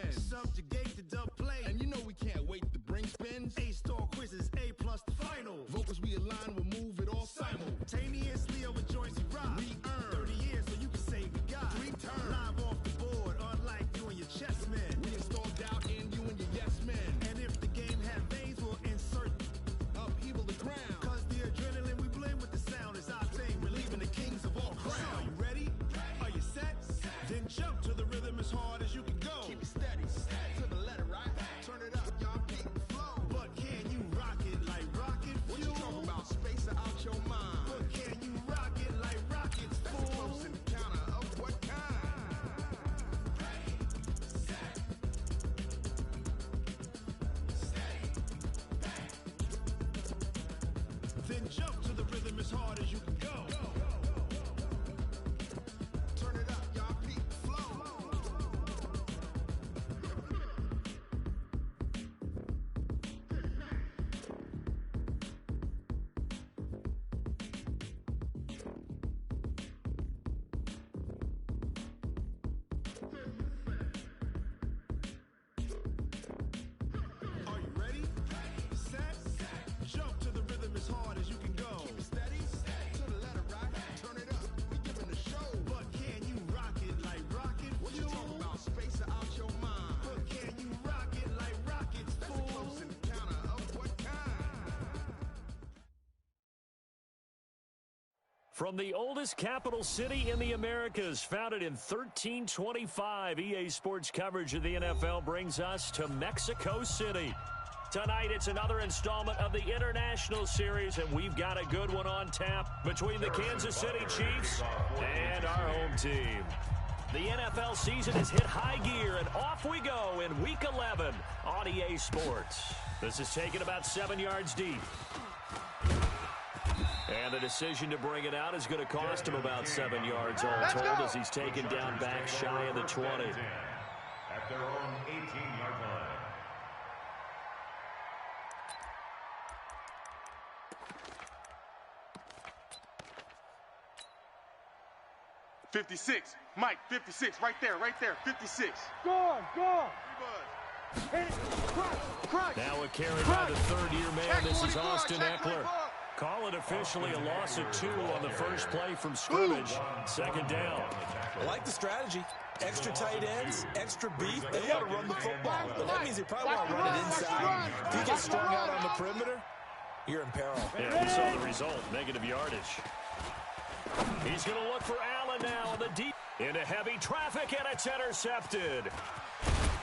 win. Subjugate the dub play. And you know we can't wait to bring spins. A-star quizzes, A+ the final. Vocals we align, we'll move it all simultaneously over joints we rock. We earn 30 years so you can say we got 3 turns. Live off the board, unlike you and your chess men. We installed doubt in you and your yes men. And if the game had veins, we'll insert upheaval the ground. Cause the adrenaline we blend with the sound is our thing. Relieving the kings of all crowns. Are you ready? Are you set? Then jump to the rhythm as hard as you can go. Keep it steady, to the letter, right? Turn it up, y'all keep it flow. But can you rock it like rocket fuel? What you talking about? Space out your mind. But can you rock it like rockets, fool? That's close encounter of what kind? Ready, set, steady, bang. Then jump to the rhythm as hard as you can go. Turn it up, y'all keep it flow. Are you ready? Set, jump to the rhythm as hard as you can go. Keep it steady, to the letter, right? Turn it up, we giving the show. But can you rock it like rocket fuel? What you talking about? Space out your mind. But can you rock it like rockets, fool? That's a close encounter of what kind? From the oldest capital city in the Americas, founded in 1325, EA Sports coverage of the NFL brings us to Mexico City. Tonight, it's another installment of the International Series, and we've got a good one on tap between the Kansas City Chiefs and our home team. The NFL season has hit high gear, and off we go in Week 11 on EA Sports. This is taken about 7 yards deep. And the decision to bring it out is going to cost him about 7 yards all told as he's taken down back shy of the 20. At their own 18-yard line. 56. Mike, 56. Right there, 56. Go on. Hit it. Crunch. Now a carry by the third-year man. This is Austin Eckler. Call it officially a loss of 2 on the first play from scrimmage. Second down. I like the strategy. Extra tight ends, extra beef. They want to run the football. But that means they probably want to run it inside. If you get strung out on the perimeter, you're in peril. Yeah, we saw the result. Negative yardage. He's going to look for Allen now. The deep into heavy traffic, and it's intercepted.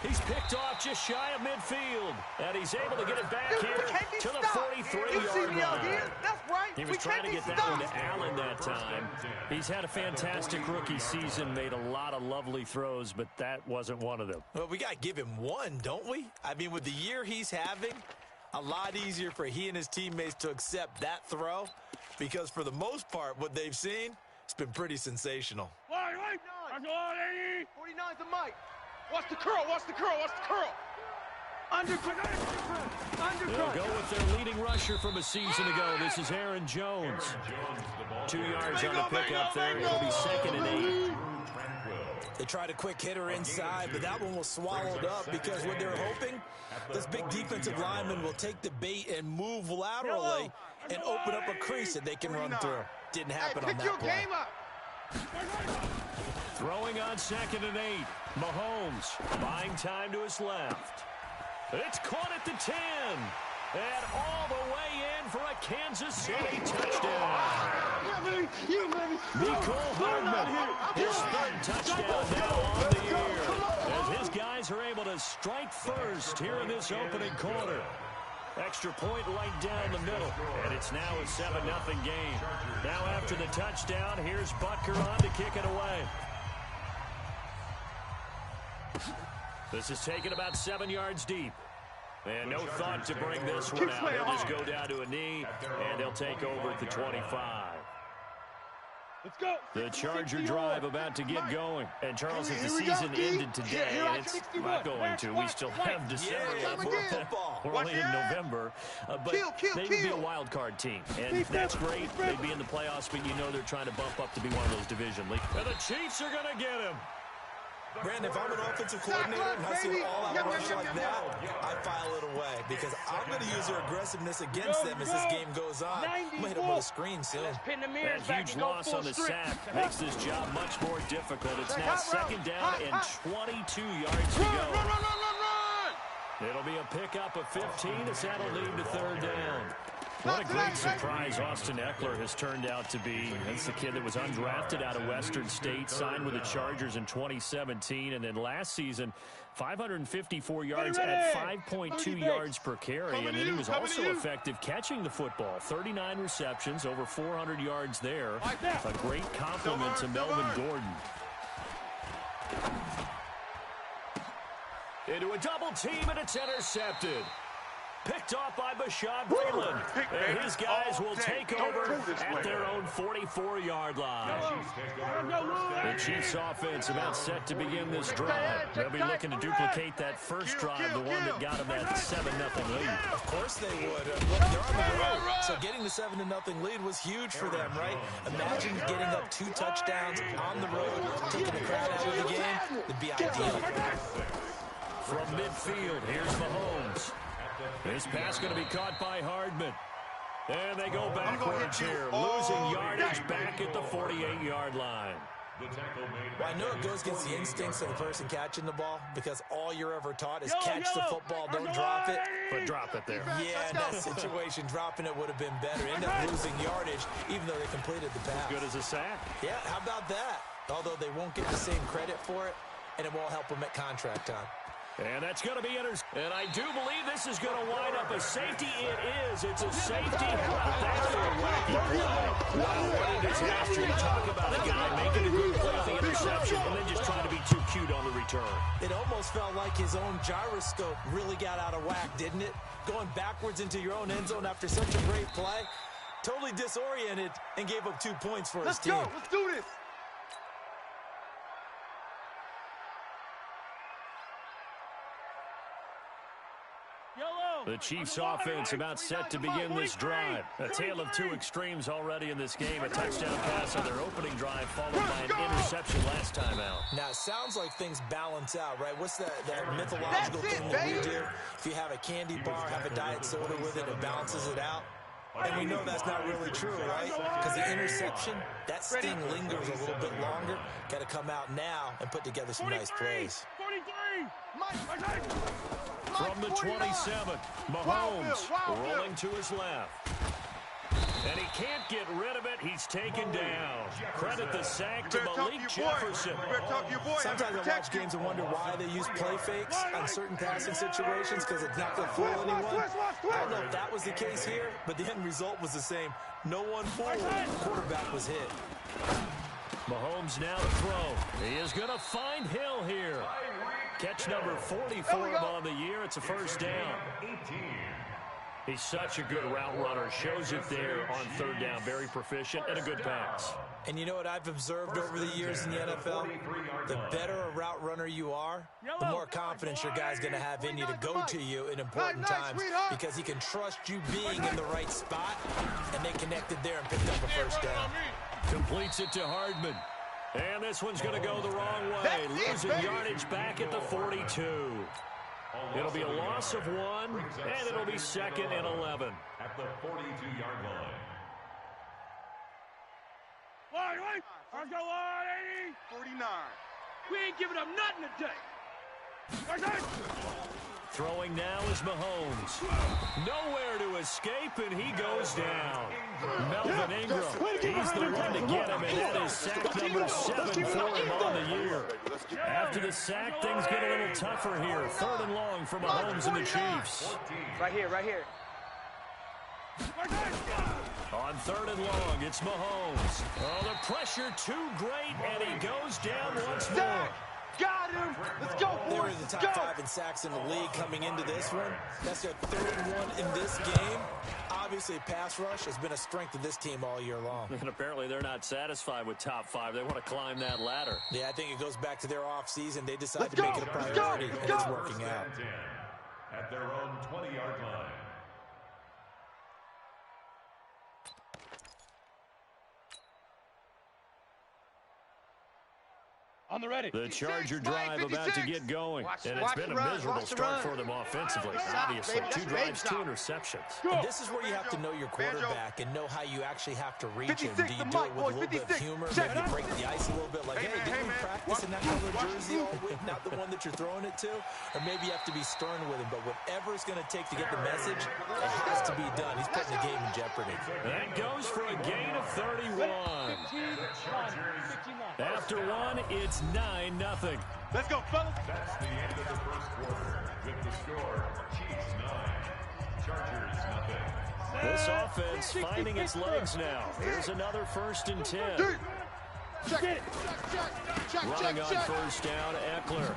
He's picked off just shy of midfield, and he's able to get it back here to the 43-yard line. That's right. He was trying to get that one to Allen that time. He's had a fantastic rookie season, made a lot of lovely throws, but that wasn't one of them. Well, we got to give him one, don't we? I mean, with the year he's having, a lot easier for he and his teammates to accept that throw because for the most part, what they've seen, it's been pretty sensational. 49's the mic. Watch the curl. They'll go with their leading rusher from a season ago. This is Aaron Jones. 2 yards on the pickup there. It'll be 2nd and 8. They tried a quick hitter inside, but that one was swallowed up because what they're hoping, this big defensive lineman will take the bait and move laterally and open up a crease that they can run through. Didn't happen on that play. Throwing on 2nd and 8. Mahomes buying time to his left. It's caught at the 10. And all the way in for a Kansas City touchdown. Mecole Hardman, his 3rd touchdown now on the year. As his guys are able to strike first here in this opening quarter. Extra point right down the middle. And it's now a 7-0 game. Now after the touchdown, here's Butker on to kick it away. This is taken about 7 yards deep. And no thought to bring this one out. They'll just go down to a knee, and they'll take over at the 25. Let's go. The Charger drive about to get going. And Charles, if the season ended today, and it's not going to, we still have December left. We're only in November. But they would be a wild card team. And that's great. They'd be in the playoffs, but you know they're trying to bump up to be one of those division leagues. And the Chiefs are going to get him. Brandon, if I'm an offensive coordinator and I see an all-out rush like that, I file it away because I'm going to use their aggressiveness against them as this game goes on. I'm going to hit them with a screen soon. That huge loss on the sack makes this job much more difficult. It's now second down and 22 yards to go. It'll be a pickup of 15 as that'll lead to third down. What a great surprise Austin Ekeler has turned out to be. That's the kid that was undrafted out of Western State, signed with the Chargers in 2017, and then last season, 554 yards at 5.2 yards per carry, and then he was also effective catching the football. 39 receptions, over 400 yards there. A great compliment to Melvin Gordon. Into a double team, and it's intercepted. Picked off by Bashaud Breeland. And his guys will take over at their own 44-yard line. The Chiefs offense about set to begin this drive. They'll be looking to duplicate that first drive, the one that got them that 7-0 lead. Of course they would. Look, they're on the road. So getting the 7-0 lead was huge for them, right? Imagine getting up 2 touchdowns on the road, taking the crowd out of the game. It'd be ideal. From midfield, here's Mahomes. This pass going to be caught by Hardman. And they go backwards here, losing yardage back at the 48-yard line. Well, I know it goes against the instincts of the person catching the ball because all you're ever taught is catch the football, don't drop it. But drop it there. Yeah, in that situation, dropping it would have been better. End up losing yardage, even though they completed the pass. As good as a sack. Yeah, how about that? Although they won't get the same credit for it, and it won't help them at contract time. And that's going to be and I do believe this is going to wind up a safety. It is. It's a safety. That's for a wacky play. Wow, what a disaster. You talk about a guy making a good play on the interception and then just trying to be too cute on the return. It almost felt like his own gyroscope really got out of whack, didn't it? Going backwards into your own end zone after such a great play. Totally disoriented and gave up 2 points for his team. Let's do this. The Chiefs offense about set to begin this drive. A tale of 2 extremes already in this game. A touchdown pass on their opening drive followed by an interception last time out. Now, it sounds like things balance out, right? What's that mythological thing that we do? If you have a candy bar, have a diet soda with it, it balances it out. And we know that's not really true, right? Because the interception, that sting lingers a little bit longer. Got to come out now and put together some nice plays. 43! From the 27, Mahomes rolling to his left. And he can't get rid of it. He's taken down. Credit the sack to Malik Jefferson. Sometimes I watch games and wonder why they use play fakes on certain passing situations because it's not going to fool anyone. I don't know if that was the case here, but the end result was the same. No one fooled. The quarterback was hit. Mahomes now to throw. He is going to find Hill here. Catch number 44 on the year. It's a first down. He's such a good route runner. Shows it there on third down. Very proficient and a good pass. And you know what I've observed over the years in the NFL? The better a route runner you are, the more confidence your guy's going to have in you to go to you in important times because he can trust you being in the right spot, and they connected there and picked up a first down. Completes it to Hardman. And this one's going to go the wrong way. Losing yardage back at the 42. It'll be a loss of 1, and it'll be 2nd and 11. At the 42-yard line. Line, let's go, line, 80. 49. We ain't giving up nothing today. Throwing now is Mahomes. Nowhere to escape, and he goes down. Melvin Ingram, he's the one to get him, and that is sack number 7 for him on the year. After the sack, things get a little tougher here. 3rd and long for Mahomes and the Chiefs. Right here. On 3rd and long, it's Mahomes. Oh, the pressure too great, and he goes down once more. Got him. Let's go, boys. They were in the top 5 in sacks in the league coming into this one. That's their 3rd one in this game. Obviously, pass rush has been a strength of this team all year long. And apparently they're not satisfied with top 5. They want to climb that ladder. Yeah, I think it goes back to their offseason. They decided to make it a priority, and it's working out. At their own 20-yard line. On the ready. The Charger drive about to get going. And it's been a miserable start for them offensively. Obviously, 2 drives, 2 interceptions. And this is where you have to know your quarterback and know how you actually have to reach him. Do you do it with a little bit of humor, maybe break the ice a little bit, like, hey, didn't we practice in that color jersey all week, not the one that you're throwing it to? Or maybe you have to be stern with him, but whatever it's going to take to get the message, it has to be done. He's putting the game in jeopardy. That goes for a gain of 31. After one, it's 9-0. Let's go, fellas. That's the end of the first quarter. With the score, Chiefs 9, Chargers nothing. This offense finding its legs now. Here's another 1st and 10. Running on first down, Eckler.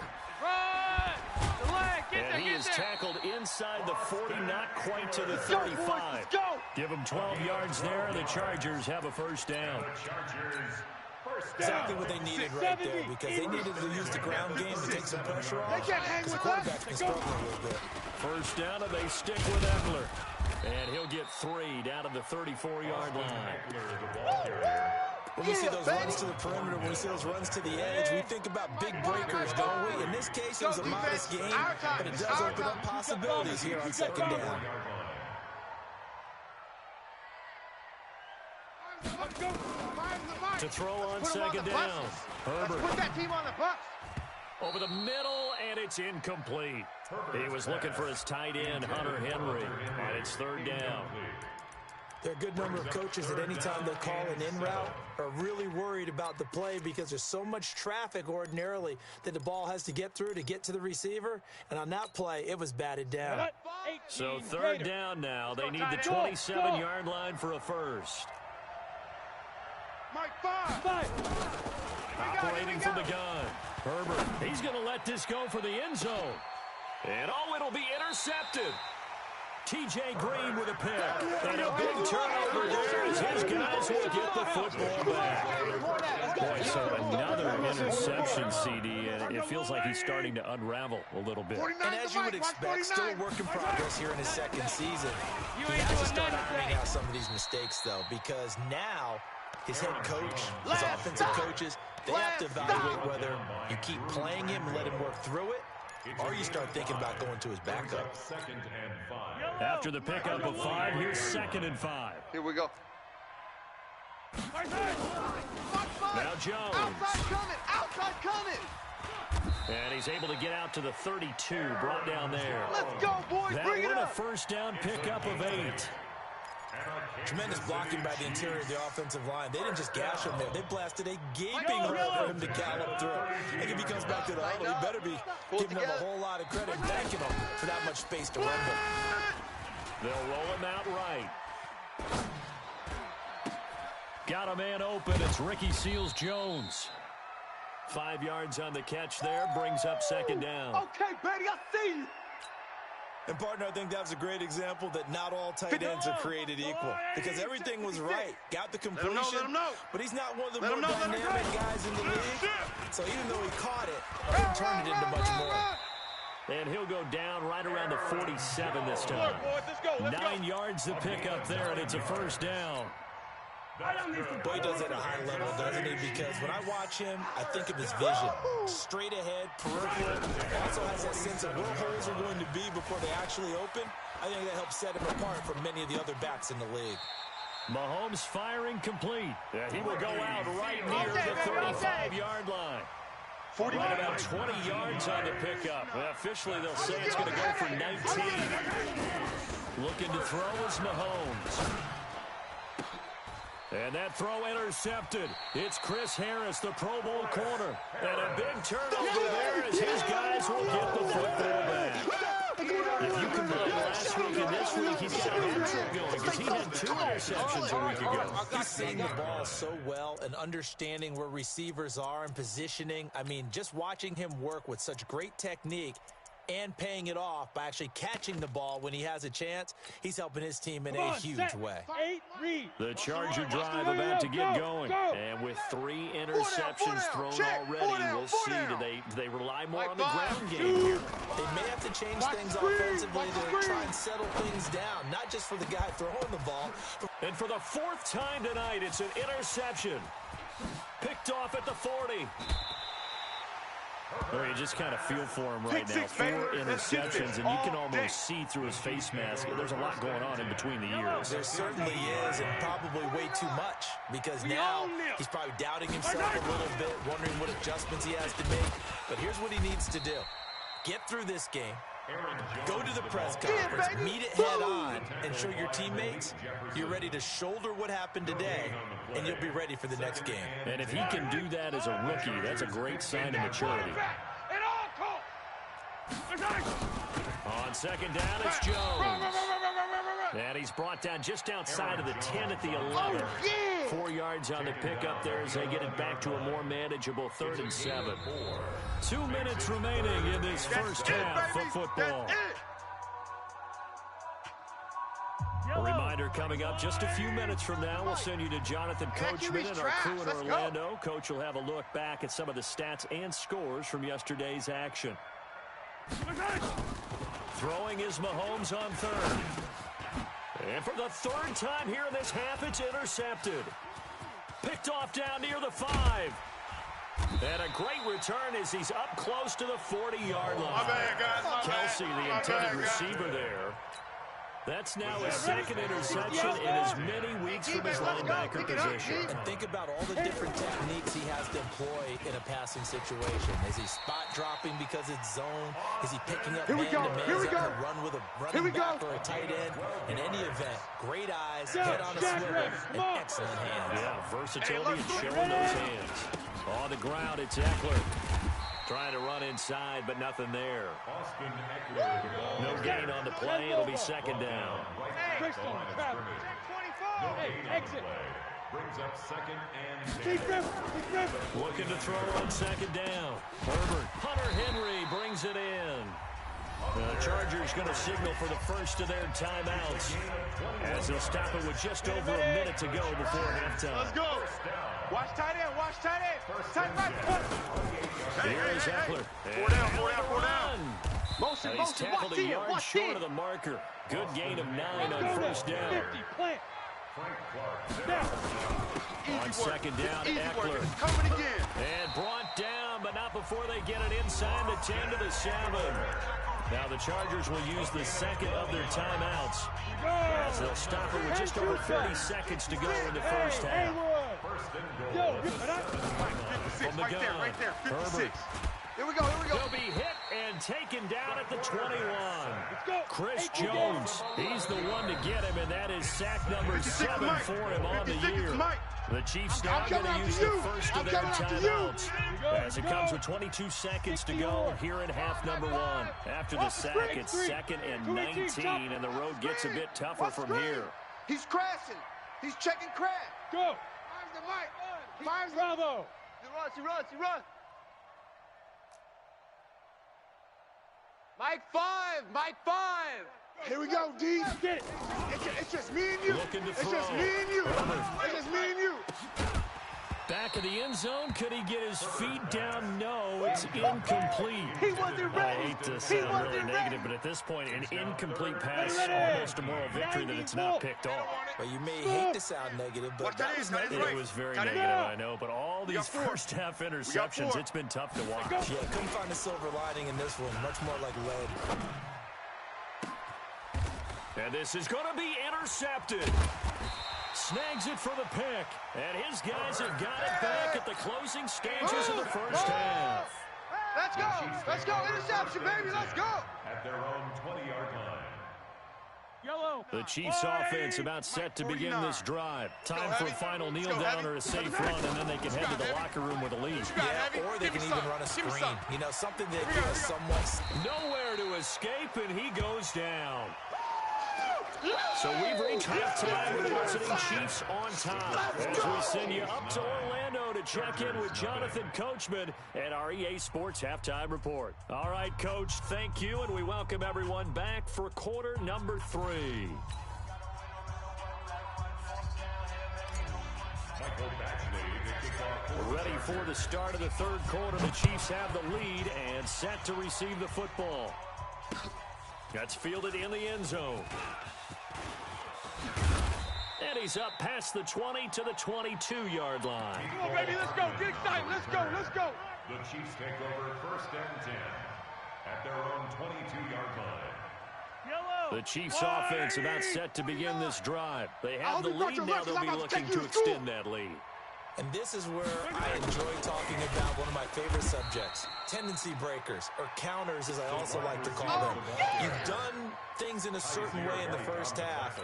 And he is tackled inside the 40, not quite to the 35. Give him 12 yards there, and the Chargers have a 1st down. Exactly what they needed right there, because they needed to use the ground game to take some pressure off, because the quarterback's been struggling a little bit. 1st down, and they stick with Eckler. And he'll get 3 down to the 34-yard line. When we see those runs to the perimeter, when we see those runs to the edge, we think about big breakers, don't we? In this case, it was a modest game, but it does open up possibilities here on 2nd down. To throw on 2nd down, Herbert. Put that team on the bus. Over the middle, and it's incomplete. He was looking for his tight end, Hunter Henry, and it's 3rd down. There are a good number of coaches that any time they call an in route are really worried about the play because there's so much traffic ordinarily that the ball has to get through to get to the receiver. And on that play, it was batted down. So 3rd down now. They need the 27-yard line for a 1st. Operating from the gun. Herbert, he's going to let this go for the end zone. And, it'll be intercepted. T.J. Green with a pick. And a big turnover there as his guys will get the football back. Boy, so another interception, CD, and it feels like he's starting to unravel a little bit. And as you would expect, still a work in progress here in his 2nd season. He has to start ironing out some of these mistakes, though, because now his head coach, his offensive coaches, they have to evaluate whether you keep playing him and let him work through it, or you start thinking about going to his backup. After the pickup of 5, here's 2nd and 5. Here we go. Now Jones. Outside coming. And he's able to get out to the 32, brought down there. Let's go, boys. That Bring it one a up. 1st down pickup of 8. Tremendous blocking by the interior of the offensive line. They didn't just gash him there. They blasted a gaping hole for him to gallop through. I think if he comes back to the huddle, he better be giving them a whole lot of credit and thanking them for that much space to run with. They'll roll him out right. Got a man open. It's Ricky Seals-Jones. 5 yards on the catch there. Brings up 2nd down. Okay, Betty, I see you. And, partner, I think that was a great example that not all tight ends are created equal. Because everything was right. Got the completion, but he's not one of the more dynamic guys in the league. So even though he caught it, he didn't turn it into much more. And he'll go down right around the 47 this time. 9 yards to pick up there, and it's a 1st down. Boy, he does it at a high level, doesn't he? Because when I watch him, I think of his vision. Straight ahead, peripheral. Also has that sense of where holes are going to be before they actually open. I think that helps set him apart from many of the other backs in the league. Mahomes firing complete. He will go out right near the 35-yard line. Right about 20 yards on the pickup. Officially, they'll say it's going to go for 19. Looking to throw is Mahomes. And that throw intercepted. It's Chris Harris, the Pro Bowl corner. And a big turnover there as his guys will get the football back. If you combine last week and this week, he's got a hat-trick going because he had 2 interceptions a week ago. He's seeing the ball so well and understanding where receivers are and positioning. I mean, just watching him work with such great technique and paying it off by actually catching the ball when he has a chance, he's helping his team in a huge way. The Charger drive about to get going. And with 3 interceptions thrown already, we'll see, do they rely more on the ground game here? They may have to change things offensively to try and settle things down, not just for the guy throwing the ball. And for the 4th time tonight, it's an interception. Picked off at the 40. Well, you just kind of feel for him right now. 4 interceptions, and you can almost see through his face mask. There's a lot going on in between the ears. There certainly is, and probably way too much, because now he's probably doubting himself a little bit, wondering what adjustments he has to make. But here's what he needs to do. Get through this game. Go to the press conference, meet it head on, and show your teammates you're ready to shoulder what happened today, and you'll be ready for the next game. And if he can do that as a rookie, that's a great sign of maturity. On second down, it's Jones. And he's brought down just outside of the 10 at the 11. 4 yards on the pickup there as they get it back to a more manageable 3rd and 7. 2 minutes remaining in this first half of football. A reminder coming up just a few minutes from now. We'll send you to Jonathan Coachman and our crew in Orlando. Coach will have a look back at some of the stats and scores from yesterday's action. Throwing is Mahomes on 3rd. And for the 3rd time here in this half, it's intercepted. Picked off down near the 5. And a great return as he's up close to the 40-yard line. My bad, guys. Kelsey, the intended receiver there. That's now his 2nd interception in as many weeks from his linebacker position. And think about all the different techniques he has to employ in a passing situation. Is he spot dropping because it's zone? Is he picking up man-to-man? Is he going to run with a running back or a tight end? In any event, great eyes, head on a swivel, and excellent hands. Yeah, versatility and showing those hands. On the ground, it's Eckler. Trying to run inside, but nothing there. No gain on the play. It'll be 2nd down. Exit. Brings up 2nd and 10. Looking to throw on 2nd down. Herbert. Hunter Henry brings it in. The Chargers going to signal for the first of their timeouts as they'll stop it with just over a minute to go before halftime. Let's go. Watch tight end. Watch tight end. Tight right. Here is Eckler. 4 down. 4 down. And he's tackled a yard short of the marker. Good gain of 9 on 1st down. On 2nd down, Eckler. Coming again. And brought down, but not before they get it inside the 10 to the 7. Now the Chargers will use the 2nd of their timeouts as they'll stop it with just over 30 seconds to go in the first half. From the gun, right there. 56. Herbert. Here we go. He'll be hit and taken down at the 21. Chris Jones, he's the one to get him, and that is sack number 7 for him on the year. The Chiefs now going to use the first of their timeouts as it comes with 22 seconds to go here in half number 1. After the sack, it's 2nd and 19, and the road gets a bit tougher from here. He's crashing. He's checking crash. Go. Fires the mic. Fires Bravo. He runs. Mike 5. Here we go, D. Get it. It's just me and you. Looking to It's throw. just me and you. It's just me and you. Back of the end zone. Could he get his feet down? No, it's incomplete. He wasn't I ready. hate to sound really negative, but at this point, an incomplete pass, almost a moral victory that it's not picked off. Well, you may hate to sound negative, but that was negative. It was very negative, I know, but all these first half interceptions, it's been tough to watch. Yeah, couldn't find a silver lining in this one. Much more like lead. And this is going to be intercepted. Snags it for the pick. And his guys have got it back at the closing stages of the first half. Let's go. Interception, baby. Let's go. At their own 20-yard line. Yellow. The Chiefs offense about set to begin this drive. Time for a final kneel down or a safe run, and then they can head to the locker room with a lead. Yeah, or they can even run a screen. You know, something that gives somewhat. Nowhere to escape, and he goes down. So we've reached halftime with the visiting Chiefs on top as we send you up to Orlando to check in with Jonathan Coachman and our EA Sports Halftime Report. All right, Coach, thank you, and we welcome everyone back for quarter number 3. We're ready for the start of the third quarter. The Chiefs have the lead and set to receive the football. That's fielded in the end zone. And he's up past the 20 to the 22-yard line. Come on, baby, let's go. Get excited. Let's go. The Chiefs take over 1st and 10 at their own 22-yard line. The Chiefs offense about set to begin this drive. They have the lead now. They'll be looking to extend that lead. And this is where I enjoy talking about one of my favorite subjects, tendency breakers, or counters as I also like to call them. You've done things in a certain way in the first half,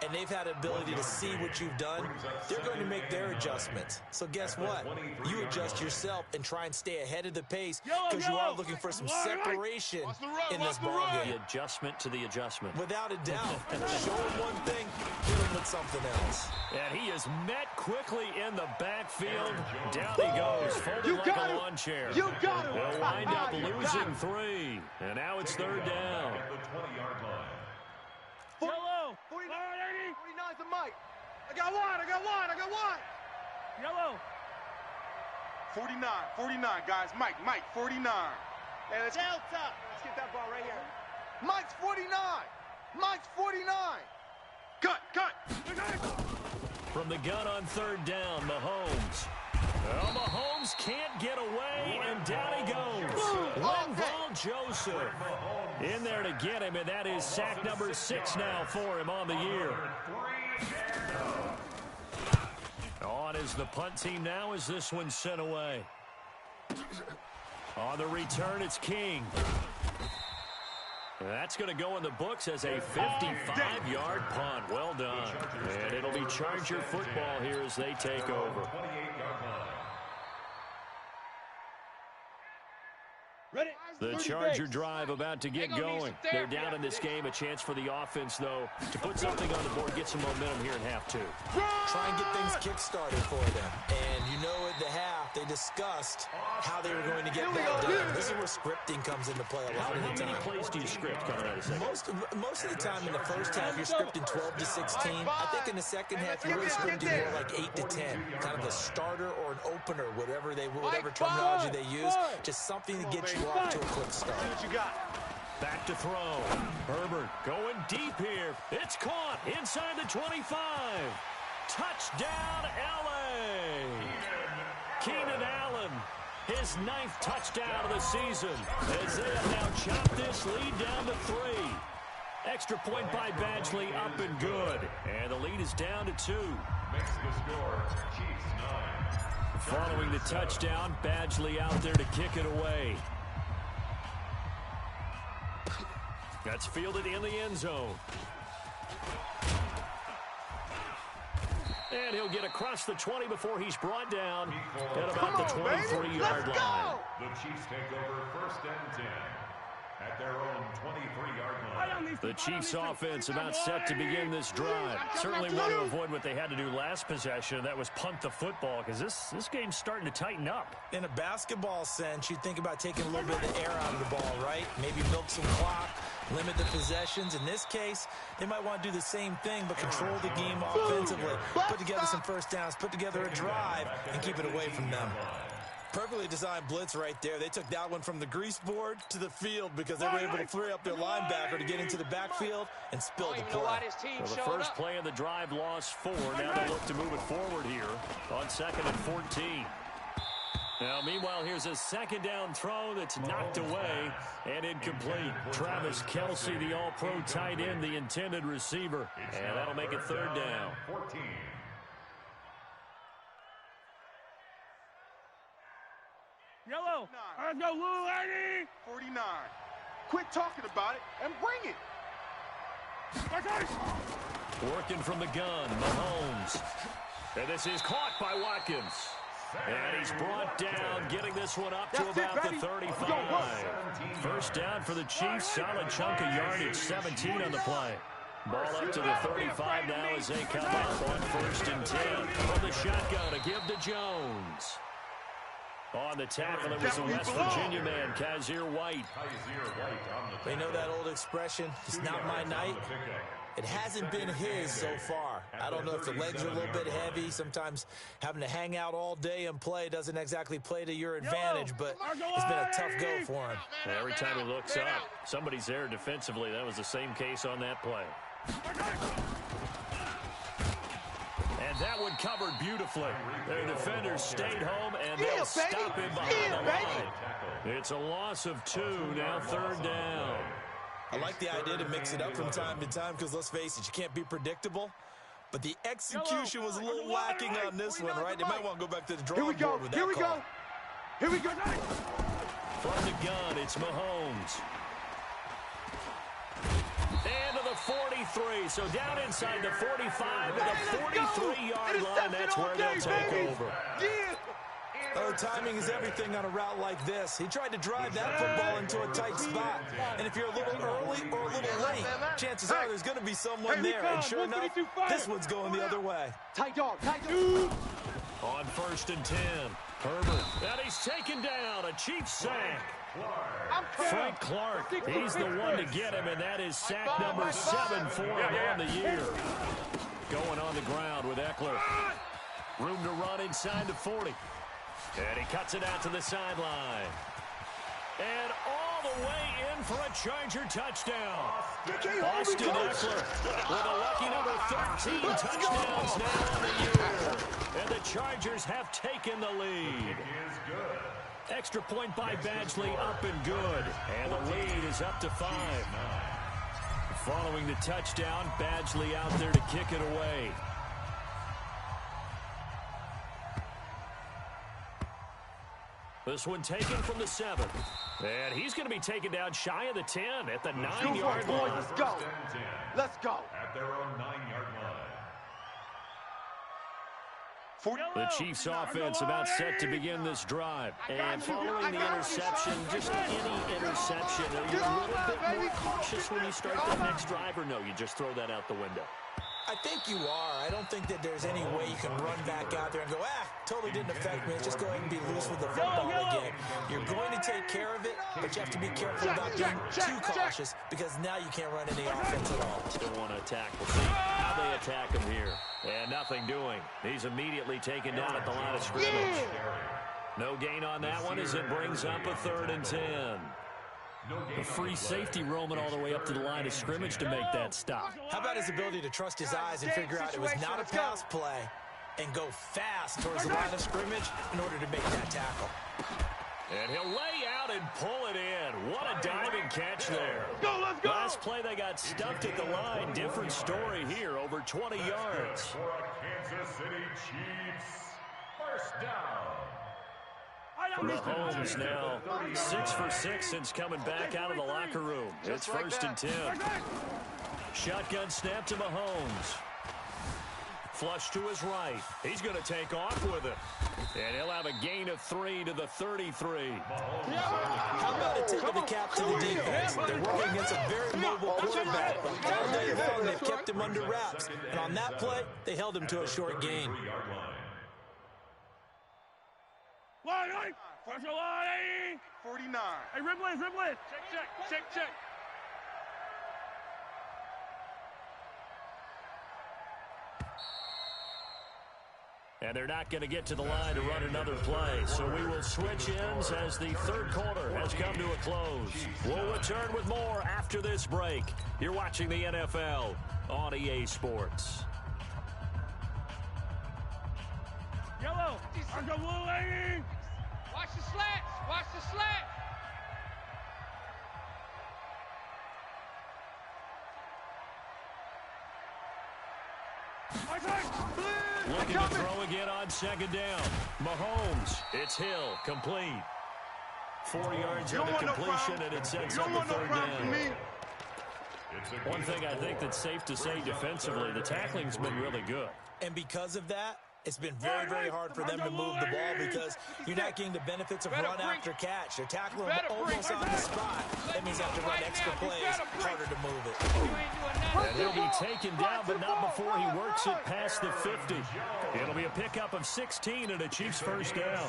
and they've had ability to see what you've done. They're going to make their adjustments. So guess what? You adjust yourself and try and stay ahead of the pace because you are looking for some separation in this ballgame. The adjustment to the adjustment. Without a doubt. Show him one thing, hit him with something else. And he is met quickly in the backfield. Down he goes, folded like a lawn chair. You got him. They'll wind up losing 3. And now it's 3rd down. At the 20-yard line. 49's the mic. I got one. Yellow. 49, guys. Mike, 49. Hey, let's get that ball right here. Mike's 49. Cut. From the gun on 3rd down, Mahomes. Well, Mahomes can't get away, and down he goes. Linval Joseph in there to get him, and that is sack number 6 now for him on the year. On is the punt team now as this one's sent away. On the return, it's King. That's going to go in the books as a 55-yard punt. Well done. And it'll be Charger football here as they take over. Ready? The Charger drive about to get going. They're down in this game. A chance for the offense, though, to put something on the board, get some momentum here in half 2. Try and get things kick-started for them. And you know at the half, they discussed how they were going to get that done. This is where scripting comes into play a lot of the time. How many plays do you script coming out of second? Most of the time in the first half, you're scripting 12 to 16. I think in the second half, you're really scripting more like 8 to 10. Kind of a starter or an opener, whatever terminology they use. Just something to get you off to a quick start. What you got? Back to throw. Herbert going deep here. It's caught inside the 25. Touchdown, L.A. Keenan Allen, his 9th touchdown of the season, as they have now chopped this lead down to 3. Extra point by Badgley, up and good. And the lead is down to 2. Makes the score, Chiefs 9. Following the touchdown, Badgley out there to kick it away. That's fielded in the end zone. And he'll get across the 20 before he's brought down at about the 23-yard line. The Chiefs take over 1st and 10 at their own 23-yard line. The Chiefs offense about set to begin this drive. Certainly want to avoid what they had to do last possession. That was punt the football, because this game's starting to tighten up. In a basketball sense, you think about taking a little bit of the air out of the ball, right? Maybe milk some clock, limit the possessions. In this case, they might want to do the same thing, but control the game offensively. Put together some first downs, put together a drive, and keep it away from them. Perfectly designed blitz right there. They took that one from the grease board to the field because they were able to free up their linebacker to get into the backfield and spill the play. Well, the first play of the drive lost 4. Now they look to move it forward here on 2nd and 14. Now, meanwhile, here's a 2nd down throw that's knocked away and incomplete. Travis Kelce, the all-pro tight end, the intended receiver. And that'll make it 3rd down. 14. Yellow. Let's go, Lou Lady. 49. Quit talking about it and bring it. Working from the gun, Mahomes. And this is caught by Watkins. And he's brought down, getting this one up to about the 35. First down for the Chiefs. Solid chunk of yardage, 17 on the play. Ball up to the 35 now as they come up on 1st and 10. From the shotgun to give to Jones. On the tackle, it was the West Virginia man, Kaiser White. They know that old expression, it's not my night. It hasn't been his so far. I don't know if the legs are a little bit heavy. Sometimes having to hang out all day and play doesn't exactly play to your advantage, but it's been a tough go for him. Every time he looks up, somebody's there defensively. That was the same case on that play. And And that one covered beautifully. Their defenders stayed home, and they'll stop him behind the line. It's a loss of 2, now 3rd down. I like the idea to mix it up from time to time because, let's face it, you can't be predictable. But the execution was a little lacking on this one, right? They might want to go back to the drawing board with that call. Here we go. From the gun, it's Mahomes. And to the 43, so down inside the 45 to the 43-yard line. That's where they'll take over. Oh, timing is everything on a route like this. He tried to drive that football into a tight spot. And if you're a little early or a little late, chances are there's going to be someone there. And sure enough, this one's going the other way. Tight dog. On 1st and 10, Herbert. And he's taken down. A Chiefs sack. Frank Clark, he's the one to get him, and that is sack number 7 for him on the year. Going on the ground with Eckler. Room to run inside the 40. And he cuts it out to the sideline. And all the way in for a Charger touchdown. Austin Eckler with a lucky number 13 touchdowns now on the year. And the Chargers have taken the lead. Extra point by Badgley, up and good. And the lead is up to 5. Following the touchdown, Badgley out there to kick it away. This one taken from the 7. And he's going to be taken down shy of the 10 at the 9-yard line. Let's go. Let's go. At their own 9-yard line. The Chiefs offense about set to begin this drive. And following the interception, just any interception, are you a little bit more cautious when you start that next drive, or no, you just throw that out the window? I think you are. I don't think that there's any way you can run back out there and go, totally didn't affect me. Let's just go ahead and be loose with the football again. You're going to take care of it, but you have to be careful about being too cautious because now you can't run any offense at all. Still want to attack. We'll see how they attack him here. And nothing doing. He's immediately taken down at the line of scrimmage. No gain on that one as it brings up a 3rd and 10. A free safety roaming all the way up to the line of scrimmage to make that stop. How about his ability to trust his eyes and figure out it was not a pass play and go fast towards the line of scrimmage in order to make that tackle. And he'll lay out and pull it in. What a diving catch there. Let's go. Last play they got stuffed at the line. Different story here, over 20 yards. For a Kansas City Chiefs first down. Mahomes now 6 for 6 since coming back out of the locker room. It's 1st and 10. Shotgun snap to Mahomes. Flush to his right. He's going to take off with it. And he'll have a gain of 3 to the 33. How about a tip of the cap to the defense? They're working against a very mobile quarterback. All day long, they've kept him under wraps. And on that play, they held him to a short gain. Line, pressure line. 49. Hey, Riblin. Check. And they're not going to get to the line to run another play. So we will switch ends as the 3rd quarter has come to a close. We'll return with more after this break. You're watching the NFL on EA Sports. Yellow. Watch the slats. Watch the slats. Looking to throw again on 2nd down. Mahomes. It's Hill. Complete. 4 yards on the completion, and it sets up a 3rd down. One thing I think that's safe to say defensively, the tackling's been really good. And because of that, it's been very, very hard for them to move the ball because you're not getting the benefits of run after catch. They're tackling them almost on the spot. That means they have to run extra plays, harder to move it. And he'll be taken down, but not before he works it past the 50. It'll be a pickup of 16 and a Chiefs 1st down.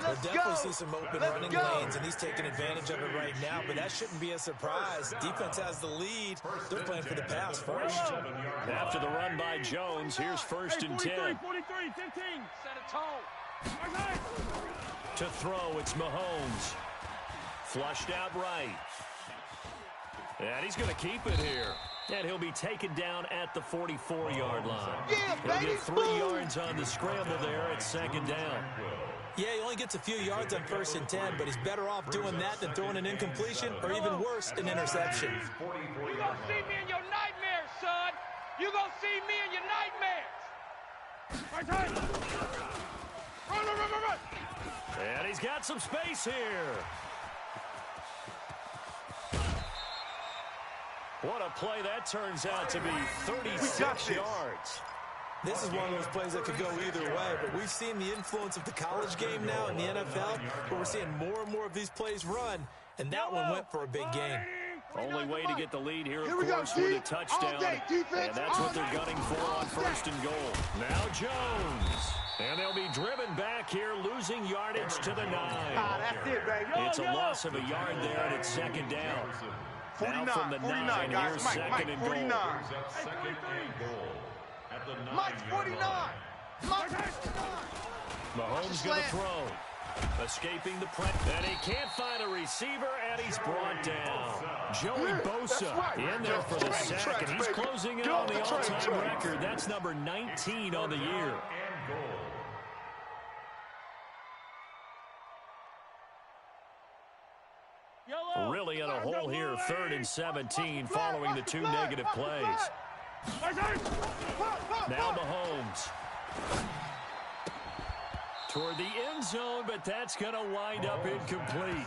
We'll definitely see some open running lanes, and he's taking advantage of it right now, but that shouldn't be a surprise. Defense has the lead. They're playing for the pass first. After the run by Jones, here's 1st and 10. 43, 15. Set a tone. To throw, it's Mahomes. Flushed out right. And he's going to keep it here. And he'll be taken down at the 44-yard line. Yeah, He'll baby. get 3 yards on the scramble there at second down. Yeah, he only gets a few yards on 1st and 10, but he's better off doing that than throwing an incompletion or even worse, an interception. You gonna see me in your nightmares, son. You gonna see me in your nightmares. Right side. Run. And he's got some space here. What a play that turns out to be, 36 yards. This is one of those plays that could go either way, but we've seen the influence of the college game now in the NFL, but we're seeing more and more of these plays run, and that one went for a big gain. Only way to get the lead here, of Here we go, course, with a D. touchdown. All day, defense, And that's what they're all day. gunning for on 1st and goal. Now Jones. And they'll be driven back here, losing yardage to the 9. That's it, baby. It's a loss of a yard there, and it's second down. 49, Now from the 49, 9, guys. here's Mike, second and 49. goal. Second and goal at the 9-yard Mike's 49. line. Mike's 49. Mahomes going to throw. Escaping the press. And he can't find a receiver, and he's brought down. Joey Bosa in there for the sack, and he's closing in on the all-time record. That's number 19 on the year. And goal. Really in a hole here, 3rd and 17, following the 2 negative plays. Now Mahomes. Toward the end zone, but that's going to wind up incomplete.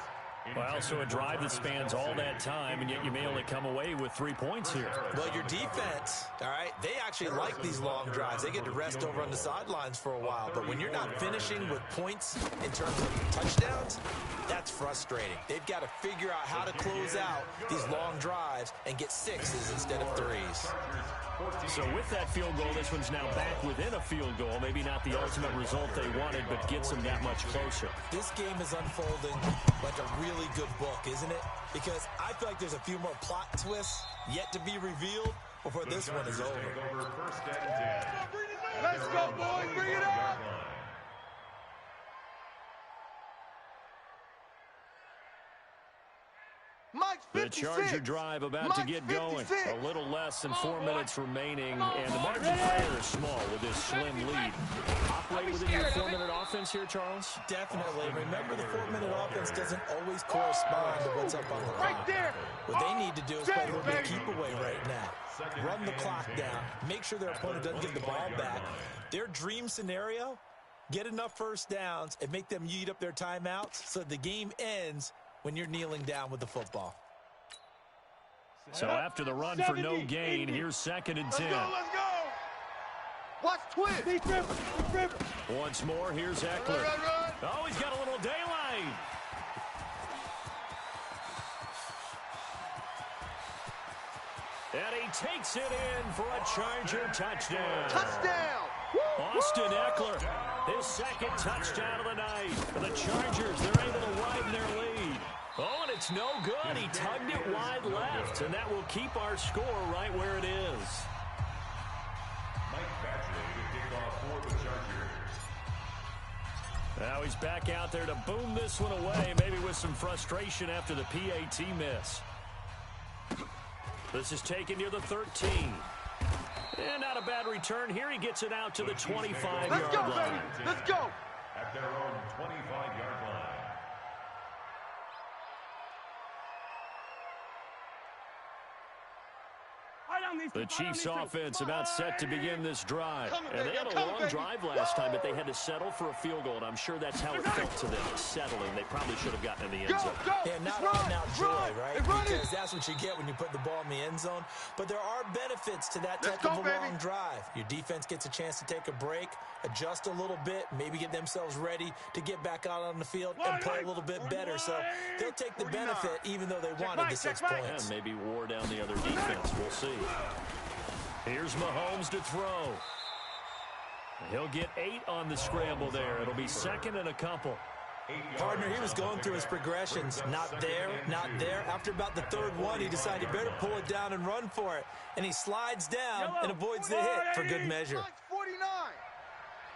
Well, so a drive that spans all that time, and yet you may only come away with 3 points here. Well, your defense, all right, they actually like these long drives. They get to rest over on the sidelines for a while. But when you're not finishing with points in terms of touchdowns, that's frustrating. They've got to figure out how to close out these long drives and get 6s instead of 3s. So with that field goal, this one's now back within a field goal. Maybe not the ultimate result they wanted, but gets them that much closer. This game is unfolding like a really good book, isn't it? Because I feel like there's a few more plot twists yet to be revealed before this one is over. First and 10. Let's go, boys. Bring it up. Mike's 56. The Charger drive about to get going. 56. A little less than 4 minutes remaining, and the margin for error is small with this slim lead. Operate within your 4-minute offense here, Charles? Definitely. Remember, the 4-minute offense doesn't always correspond to what's up on the clock. Right there. What they need to do is play a little bit of keep away right now. Run the clock down. Make sure their opponent doesn't get the ball back. Their dream scenario, get enough first downs and make them eat up their timeouts so the game ends when you're kneeling down with the football. So after the run for no gain, here's 2nd and 10. Let's go. Watch twist. Once more, here's Eckler. Run. Oh, he's got a little daylight. And he takes it in for a Charger touchdown. Touchdown. Austin Eckler, his 2nd touchdown of the night. For the Chargers, they're able to widen their lead. Oh, and it's no good. He tugged it wide left, and that will keep our score right where it is. Mike Badgley to kick off for the Chargers. Now he's back out there to boom this one away, maybe with some frustration after the PAT miss. This is taken near the 13. And not a bad return here. He gets it out to the 25-yard Let's go, line. baby. Let's go. At their own 25-yard line. The Chiefs offense about set to begin this drive. And they had a long drive last time, but they had to settle for a field goal, and I'm sure that's how it felt to them, settling. They probably should have gotten in the end zone. Yeah, not out-and-out joy, right? Because that's what you get when you put the ball in the end zone. But there are benefits to that type of a long drive. Your defense gets a chance to take a break, adjust a little bit, maybe get themselves ready to get back out on the field and play a little bit better. So they'll take the benefit even though they wanted the 6 points. And maybe wore down the other defense. We'll see. Here's Mahomes to throw. He'll get 8 on the scramble there. It'll be 2nd and a couple. Partner, he was going through his progressions. Not there, not there. After about the 3rd one, he decided he better pull it down and run for it. And he slides down and avoids the hit for good measure. 49.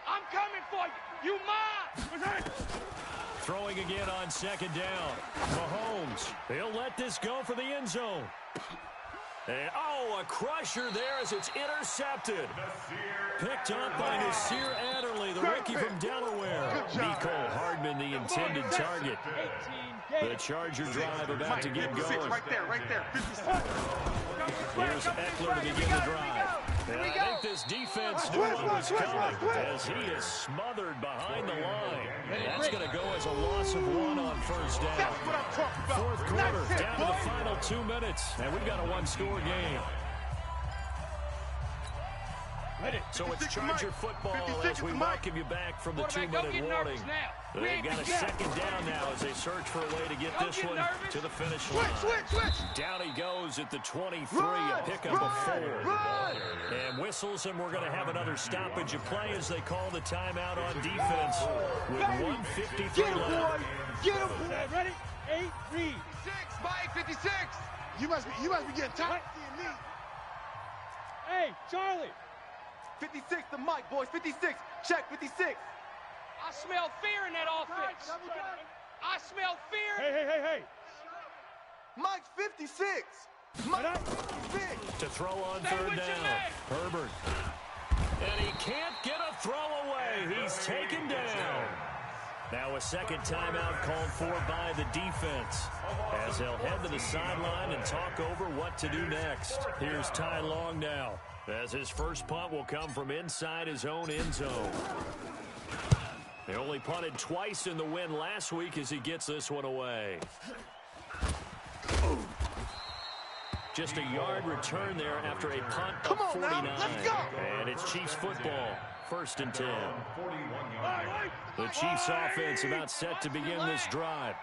I'm coming for you. You mine. Throwing again on 2nd down. Mahomes, he'll let this go for the end zone. And, a crusher there as it's intercepted. Picked up by Nasir Adderley, the rookie from Delaware. Mecole Hardman, the intended target. The Charger drive about to get going. Right there. Here's Eckler to begin the drive. And I think this defense knew what was coming as he is smothered behind the line. And that's going to go as a loss of 1 on first down. Fourth quarter, down to the final 2 minutes. And we've got a one-score game. So it's Charger football as we welcome you back from the 2-minute warning. They've got a second down now as they search for a way to get this one to the finish line. Down he goes at the 23, a pickup of 4. And whistles, and we're going to have another stoppage of play as they call the timeout on defense with 1:53 left. Get him! Ready? 8, read. 56, Mike, 56. You must be getting tired of seeing me. Hey, Charlie. 56 to Mike, boys. 56. Check 56. I smell fear in that offense. I smell fear. Hey. Mike's 56. Mike 56. To throw on third down. Herbert. And he can't get a throw away. He's taken down. Now a second timeout called for by the defense as they'll head to the sideline and talk over what to do next. Here's Ty Long now as his first punt will come from inside his own end zone. They only punted twice in the win last week as he gets this one away. Just a yard return there after a punt of 49. And it's Chiefs football. 1st and 10. The Chiefs offense about set to begin this drive.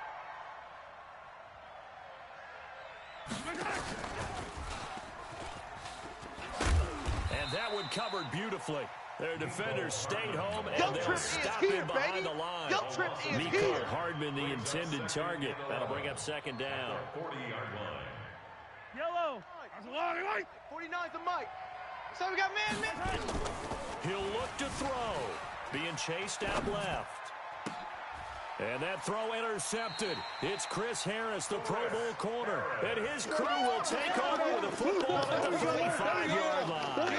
And that one covered beautifully. Their defenders stayed home, and they'll stop him behind the line. Mecole Hardman, the intended target. That'll bring up second down. 40-yard line. Yellow. 49's a Mike. So we got man. He'll look to throw. Being chased out left. And that throw intercepted. It's Chris Harris, the Pro Bowl corner. And his crew will take over with the football at the 45-yard line.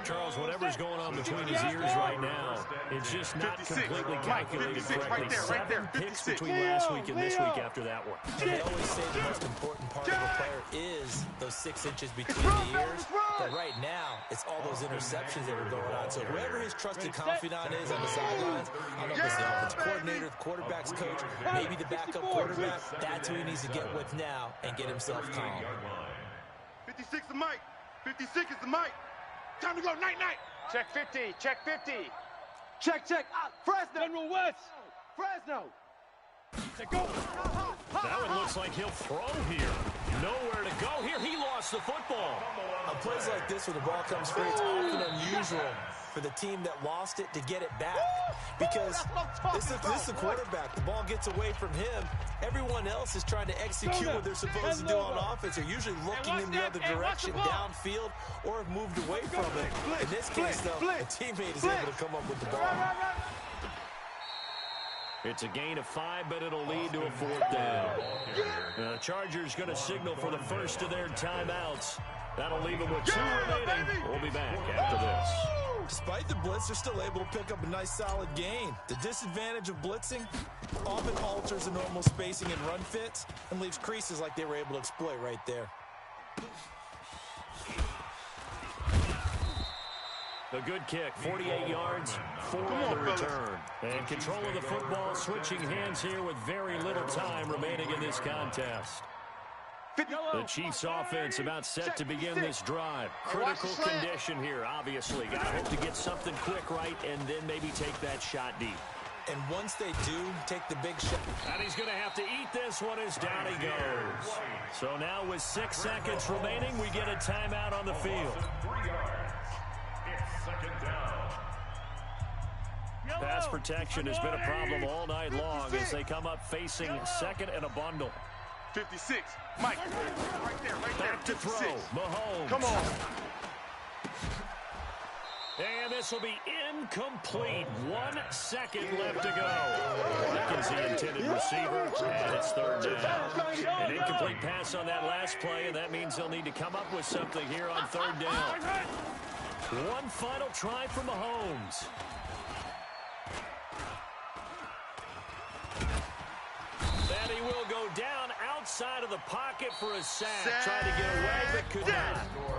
Charles, whatever's going on between his ears right now, it's just not completely calculated correctly. 7 picks between last week and this week after that one. And they always say the most important part of a player is those 6 inches between the ears. But right now, it's all those interceptions that are going on. So whoever his trusted confidant is on the sidelines, I don't know if it's the offensive coordinator, the quarterback's coach, maybe the backup quarterback, that's who he needs to get with now and get himself calm. 56 to Mike. 56 is the Mike. Time to go. Night. Check 50. Check 50. Check. Fresno. General West. Fresno. Go. That one looks like he'll throw here. Nowhere to go here. He lost the football. On plays like this, when the ball comes free, it's often unusual for the team that lost it to get it back. Because this is the quarterback. The ball gets away from him. Everyone else is trying to execute what they're supposed to do on offense. They're usually looking in the other direction, downfield, or have moved away from it. In this case, though, the teammate is able to come up with the ball. It's a gain of 5, but it'll lead to a 4th down. The Chargers going to signal for the first of their timeouts. That'll leave them with 2 remaining. We'll be back after this. Despite the blitz, they're still able to pick up a nice solid gain. The disadvantage of blitzing often alters the normal spacing and run fits and leaves creases like they were able to exploit right there. A good kick, 48 yards, 4 on the return. And control of the football, switching hands here with very little time remaining in this contest. The Chiefs offense about set to begin this drive. Critical condition here, obviously. Got to hope to get something quick right and then maybe take that shot deep. And once they do take the big shot. And he's going to have to eat this one as down he goes. So now with 6 seconds remaining, we get a timeout on the field. 3 yards. It's second down. Pass protection has been a problem all night long as they come up facing second and a bundle. 56. Mike. Right there. Back to throw. Mahomes. Come on. And this will be incomplete. 1 second left to go. Watkins, the intended receiver, and it's third down. An incomplete pass on that last play, and that means they'll need to come up with something here on third down. One final try for Mahomes. And he will go down outside of the pocket for a sack. Trying to get away, but could not.